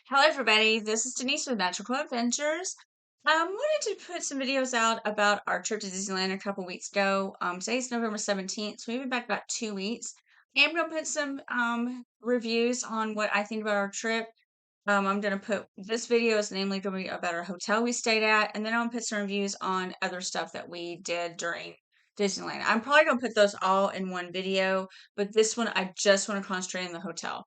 Hello, everybody. This is Denise with Magical Adventures. Wanted to put some videos out about our trip to Disneyland a couple weeks ago. Today's November 17th, so we've been back about 2 weeks. I'm going to put some reviews on what I think about our trip. I'm going to put this video is namely going to be about our hotel we stayed at, and then I'm going to put some reviews on other stuff that we did during Disneyland. I'm probably going to put those all in one video, but this one I just want to concentrate on the hotel.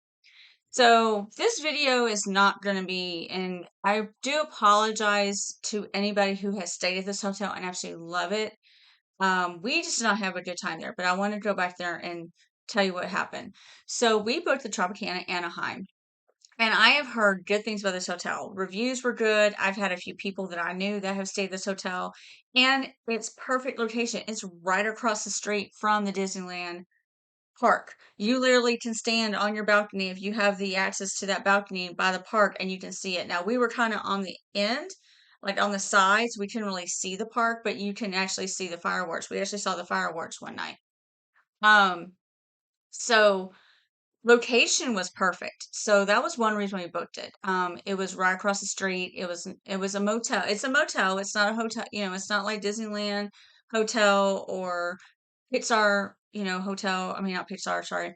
So this video is not going to be, and I do apologize to anybody who has stayed at this hotel and absolutely love it. We just did not have a good time there, but I want to go back there and tell you what happened. So we booked the Tropicana Anaheim, and I have heard good things about this hotel. Reviews were good. I've had a few people that I knew that have stayed at this hotel, and it's perfect location. It's right across the street from the Disneyland park. You literally can stand on your balcony if you have the access to that balcony by the park and you can see it. Now, we were kind of on the end, like on the sides. We couldn't really see the park, but you can actually see the fireworks. We actually saw the fireworks one night. Um, so location was perfect. So that was one reason we booked it. It was right across the street. It was a motel. It's a motel. It's not a hotel. It's not like Disneyland hotel or Pixar, hotel. I mean, not Pixar, sorry,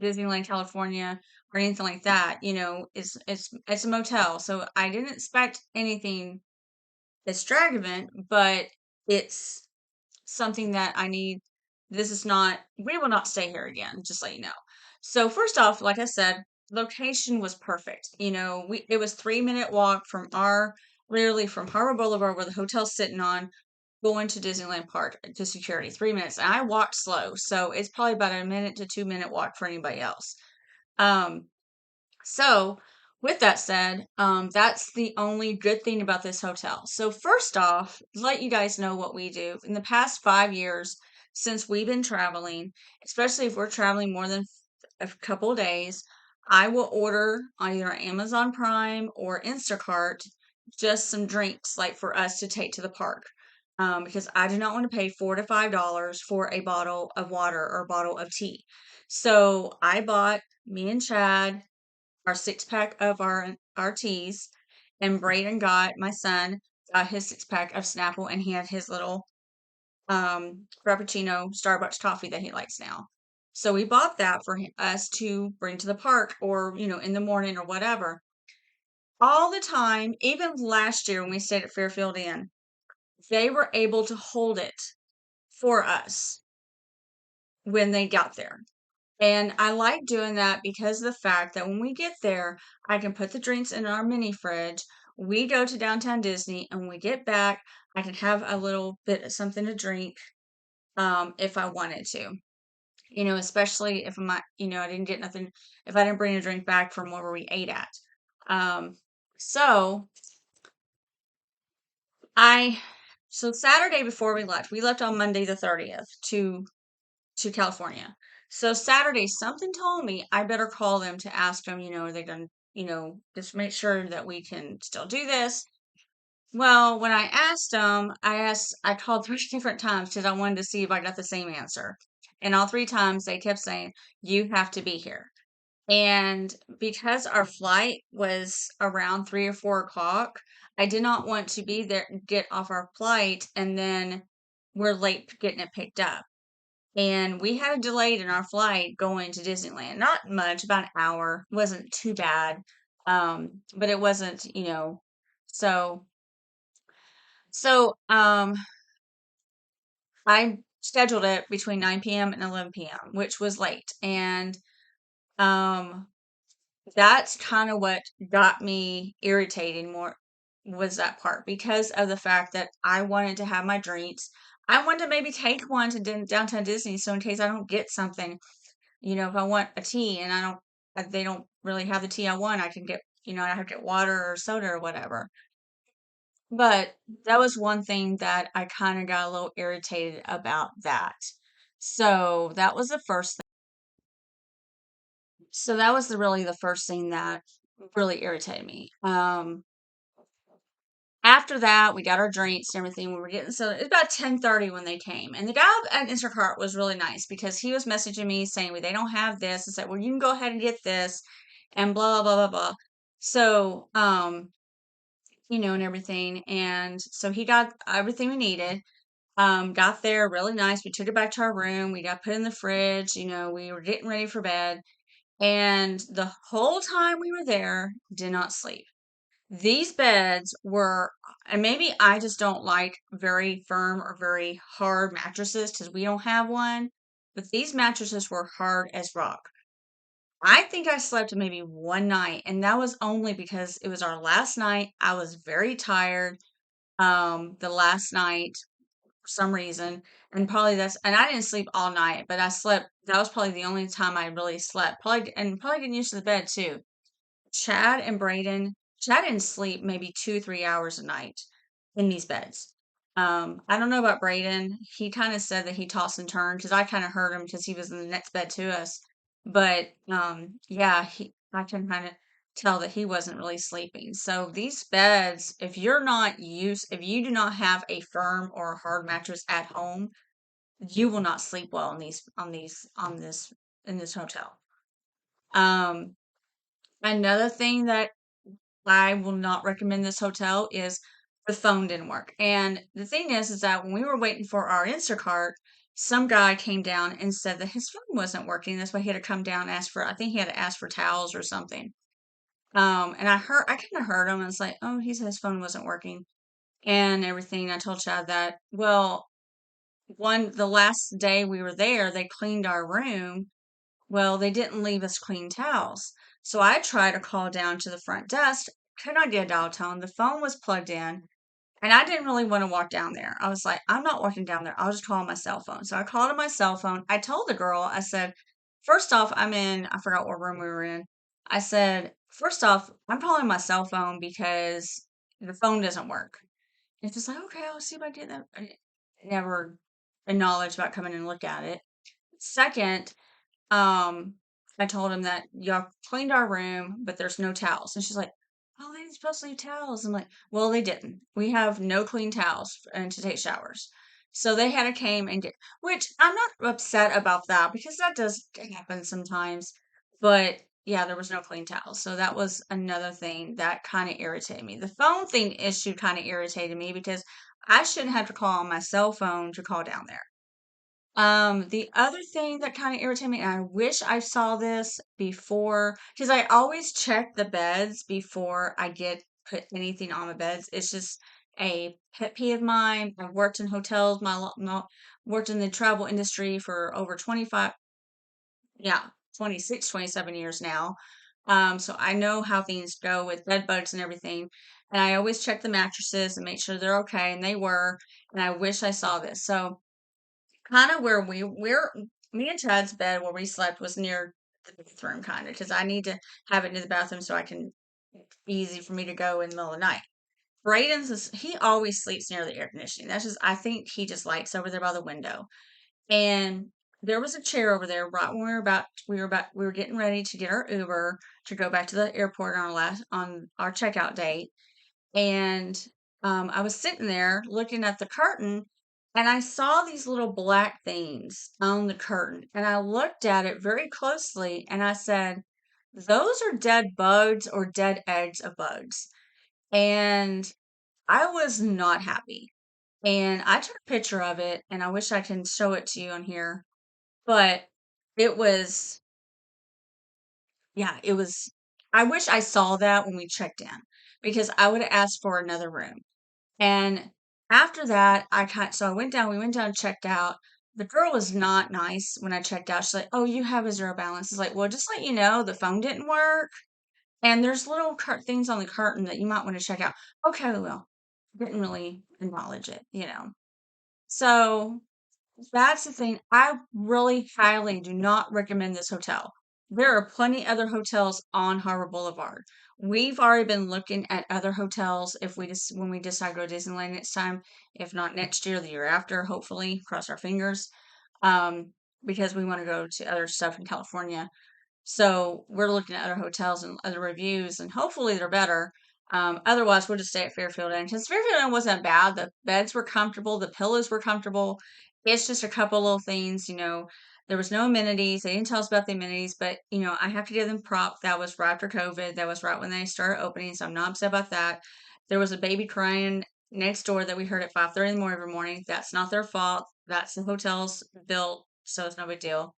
Disneyland, California, or anything like that. It's a motel. So I didn't expect anything extravagant, but it's something that I need. This is not. We will not stay here again. Just let you know. So first off, like I said, location was perfect. It was 3 minute walk from literally from Harbor Boulevard where the hotel's sitting on going to Disneyland Park to security, 3 minutes. And I walked slow, so it's probably about a minute to 2 minute walk for anybody else. Um, so with that said, that's the only good thing about this hotel. So first off, let you guys know what we do. In the past 5 years, since we've been traveling, especially if we're traveling more than a couple of days, I will order on either Amazon Prime or Instacart just some drinks like for us to take to the park. Because I do not want to pay $4 to $5 for a bottle of water or a bottle of tea. So I bought me and Chad our 6 pack of our teas, and Braden got my son got his 6 pack of Snapple, and he had his little Frappuccino Starbucks coffee that he likes now. So we bought that for us to bring to the park, or in the morning or whatever. All the time, even last year when we stayed at Fairfield Inn, they were able to hold it for us when they got there. And I like doing that because of the fact that when we get there, I can put the drinks in our mini fridge. We go to downtown Disney, and when we get back, I can have a little bit of something to drink if I wanted to. Especially if I didn't get nothing, if I didn't bring a drink back from where we ate at. Um, so I, so Saturday before we left on Monday the 30th to California. So Saturday, something told me I better call them to ask them, are they going to, just make sure that we can still do this. Well, when I asked them, I called 3 different times because I wanted to see if I got the same answer. And all 3 times they kept saying, you have to be here. And because our flight was around 3 or 4 o'clock, I did not want to be there, get off our flight, and then we're late getting it picked up. And we had a delay in our flight going to Disneyland. Not much, about an hour. Wasn't too bad. But it wasn't, so so I scheduled it between 9 p.m. and 11 p.m., which was late. And um that's kind of what got me irritated more was that part because of the fact that I wanted to have my drinks. I wanted to maybe take one to downtown Disney so in case I don't get something, if I want a tea and they don't really have the tea I want, I can get, I have to get water or soda or whatever. But that was one thing that I kind of got a little irritated about that. So that was the first thing. So that was really the first thing that really irritated me. After that, we got our drinks and everything. We were getting so it's about 10:30 when they came. And the guy at Instacart was really nice because he was messaging me saying, well, they don't have this. I said, well, you can go ahead and get this and blah, blah, blah, blah, blah. So, and everything. And so he got everything we needed. Got there really nice. We took it back to our room. We got put in the fridge. We were getting ready for bed. And the whole time we were there, did not sleep. These beds were, and maybe I just don't like very firm or very hard mattresses because we don't have one, but these mattresses were hard as rock. I think I slept maybe one night, and that was only because it was our last night. I was very tired the last night for some reason, and and I didn't sleep all night, but I slept. That was probably the only time I really slept. Probably getting used to the bed too. Chad didn't sleep maybe 2, 3 hours a night in these beds. I don't know about Braden. He kind of said that he tossed and turned because I kind of heard him because he was in the next bed to us. But yeah, I can kind of tell that he wasn't really sleeping. So these beds, if you do not have a firm or a hard mattress at home, you will not sleep well on this in this hotel. Um, Another thing that I will not recommend this hotel is the phone didn't work. And the thing is that when we were waiting for our Instacart, some guy came down and said that his phone wasn't working. That's why he had to come down and I think he had to ask for towels or something. And I kind of heard him and it's like, oh, he said his phone wasn't working and everything. I told Chad that, well, the last day we were there, they cleaned our room. Well, they didn't leave us clean towels. So I tried to call down to the front desk, could not get a dial tone. The phone was plugged in, and I didn't really want to walk down there. I was like, I'm not walking down there. I'll just call on my cell phone. So I called on my cell phone. I told the girl, I said, first off, I forgot what room we were in. I said, first off, I'm calling my cell phone because the phone doesn't work. And she's like, okay, I'll see if I get that. I never acknowledged about coming and look at it. Second, um, I told him that y'all cleaned our room, but there's no towels. And she's like, oh, they supposed to leave towels. I'm like, well, they didn't. We have no clean towels and to take showers. So they had to came and get, which I'm not upset about that because that does happen sometimes. But yeah, there was no clean towels. So that was another thing that kind of irritated me. The phone thing issue kind of irritated me because I shouldn't have to call on my cell phone to call down there. The other thing that kind of irritated me, and I wish I saw this before, because I always check the beds before I put anything on the beds. It's just a pet peeve of mine. I've worked in hotels, worked in the travel industry for over 25, yeah, 26, 27 years now. So I know how things go with bed bugs and everything. And I always check the mattresses and make sure they're okay, and they were. And I wish I saw this. So kind of where me and Chad's bed where we slept was near the bathroom, kind of, because I need to have it near the bathroom so I can easy for me to go in the middle of the night. He always sleeps near the air conditioning. That's just I think he just likes over there by the window. And there was a chair over there right when we were getting ready to get our Uber to go back to the airport on our checkout date. And I was sitting there looking at the curtain, and I saw these little black things on the curtain. And I looked at it very closely and I said, those are dead bugs or dead eggs of bugs. And I was not happy. And I took a picture of it, and I wish I can show it to you on here. But it was, yeah, it was. I wish I saw that when we checked in because I would have asked for another room. And after that, so I went down, we went down and checked out. The girl was not nice when I checked out. She's like, oh, you have a zero balance. It's like, well, just let you know, the phone didn't work. And there's little things on the curtain that you might want to check out. Okay, well, didn't really acknowledge it. So that's the thing. I really highly do not recommend this hotel. There are plenty other hotels on Harbor Boulevard. We've already been looking at other hotels if we just when we decide to go to Disneyland next time, if not next year, the year after, hopefully, cross our fingers. Um, because we want to go to other stuff in California. So we're looking at other hotels and other reviews, and hopefully they're better. Otherwise, we'll just stay at Fairfield Inn because Fairfield Inn wasn't bad. The beds were comfortable, the pillows were comfortable. It's just a couple little things. There was no amenities. They didn't tell us about the amenities, but I have to give them prop. That was right after COVID. That was right when they started opening, so I'm not upset about that. There was a baby crying next door that we heard at 5:30 in the morning every morning. That's not their fault. That's the hotel's built, so it's no big deal.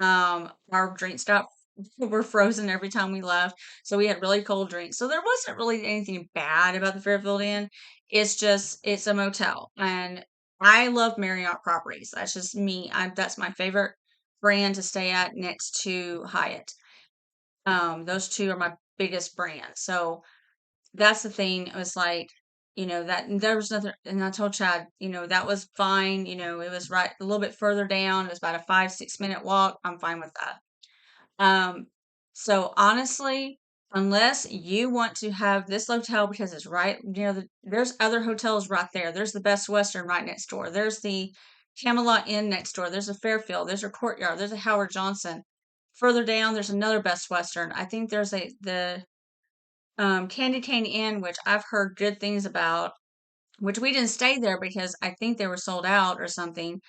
Our drink stopped were frozen every time we left, so we had really cold drinks. So there wasn't really anything bad about the Fairfield Inn. It's just it's a motel, and I love Marriott properties. That's just me. That's my favorite brand to stay at next to Hyatt. Those two are my biggest brands. So that's the thing. It was like, that there was nothing, and I told Chad, that was fine. It was right a little bit further down. It was about a 5, 6 minute walk. I'm fine with that. Um, so honestly, unless you want to have this hotel because it's right near there's other hotels right there. There's the Best Western right next door. There's the Camelot Inn next door. There's a Fairfield. There's a Courtyard. There's a Howard Johnson. Further down, there's another Best Western. I think there's the Candy Cane Inn, which I've heard good things about, which we didn't stay there because I think they were sold out or something.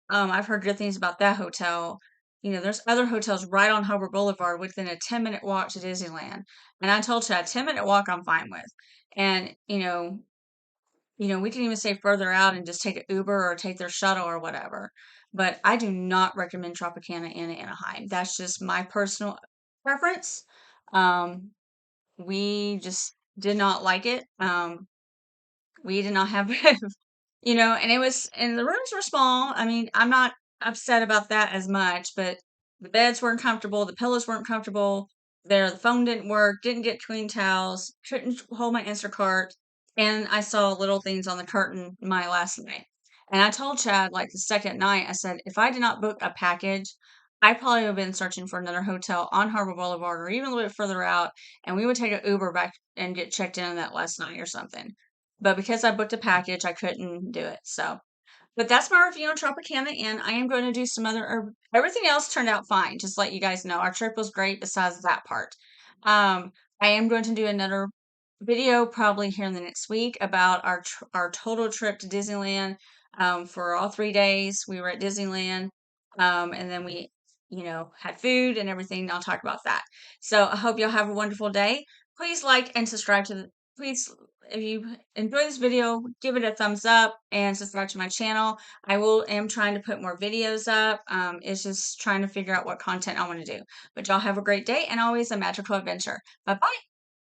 I've heard good things about that hotel. There's other hotels right on Hubbard Boulevard within a 10-minute walk to Disneyland. And I told Chad, 10-minute walk I'm fine with. And, we can even stay further out and just take an Uber or take their shuttle or whatever. But I do not recommend Tropicana Inn Anaheim. That's just my personal preference. Um, we just did not like it. We did not have and the rooms were small. I mean, I'm not upset about that as much, but the beds weren't comfortable, the pillows weren't comfortable, the phone didn't work, didn't get clean towels, couldn't hold my Instacart, and I saw little things on the curtain my last night. And I told Chad, like the second night, I said, if I did not book a package, I probably would have been searching for another hotel on Harbor Boulevard or even a little bit further out, and we would take an Uber back and get checked in that last night or something. But because I booked a package, I couldn't do it. So, but that's my review on Tropicana Inn. I am going to do some other, everything else turned out fine. Just let you guys know. Our trip was great besides that part. I am going to do another video probably here in the next week about our total trip to Disneyland. For all 3 days, we were at Disneyland. And then we, had food and everything. I'll talk about that. So I hope y'all have a wonderful day. Please like and subscribe please, if you enjoy this video, give it a thumbs up and subscribe to my channel. Am trying to put more videos up. It's just trying to figure out what content I want to do. But y'all have a great day and always a magical adventure. Bye bye.